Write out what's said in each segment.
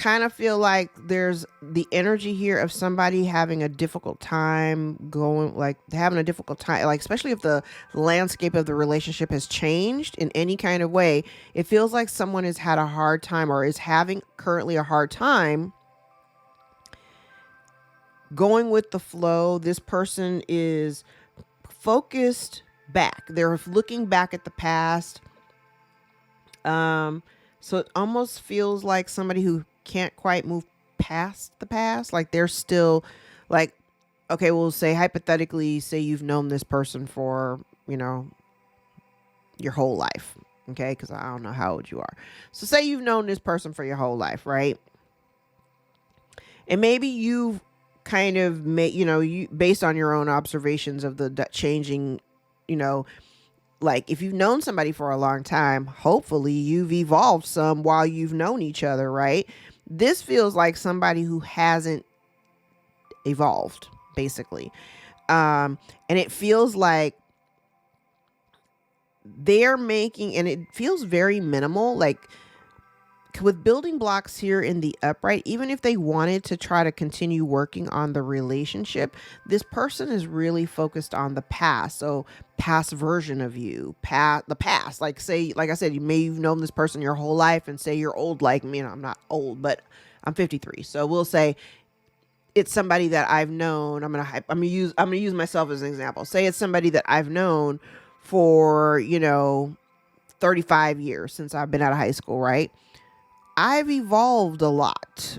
kind of feel like there's the energy here of somebody having a difficult time like especially if the landscape of the relationship has changed in any kind of way. It feels like someone has had a hard time or is having currently a hard time going with the flow. This person is focused back. They're looking back at the past. So it almost feels like somebody who can't quite move past the past. Like they're still like, okay, we'll say hypothetically, say you've known this person for, your whole life. Okay. Because I don't know how old you are. So say you've known this person for your whole life, right? And maybe you've kind of made, you based on your own observations of the changing, like if you've known somebody for a long time, hopefully you've evolved some while you've known each other, right? This feels like somebody who hasn't evolved, basically. And it feels like they're making, and it feels very minimal, like with building blocks here in the upright. Even if they wanted to try to continue working on the relationship, this person is really focused on the past. So past version of you, the past, like I said, you've known this person your whole life, and say you're old like me. And I'm not old, but I'm 53. So we'll say it's somebody that I've known. I'm gonna use myself as an example. Say it's somebody that I've known for 35 years, since I've been out of high school, right? I've evolved a lot.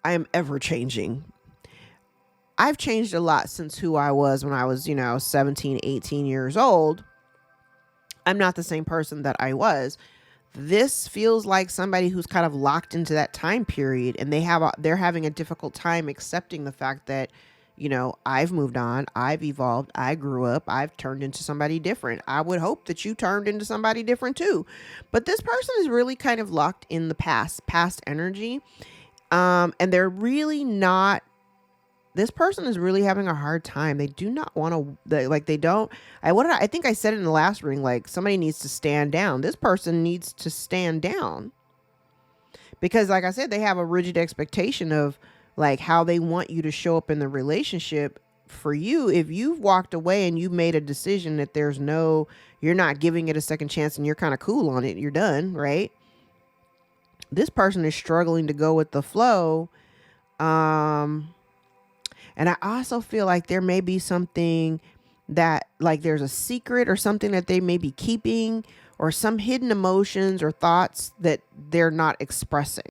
I am ever changing. I've changed a lot since who I was when I was, 17, 18 years old. I'm not the same person that I was. This feels like somebody who's kind of locked into that time period, and they're having a difficult time accepting the fact that, I've moved on, I've evolved, I grew up, I've turned into somebody different. I would hope that you turned into somebody different too. But this person is really kind of locked in the past energy. And they're really not, this person is really having a hard time. They do not want to, I think I said it in the last ring, like somebody needs to stand down. This person needs to stand down because, like I said, they have a rigid expectation of like how they want you to show up in the relationship. For you, if you've walked away and you've made a decision that you're not giving it a second chance and you're kind of cool on it, you're done, right? This person is struggling to go with the flow. And I also feel like there may be something that, like, there's a secret or something that they may be keeping, or some hidden emotions or thoughts that they're not expressing.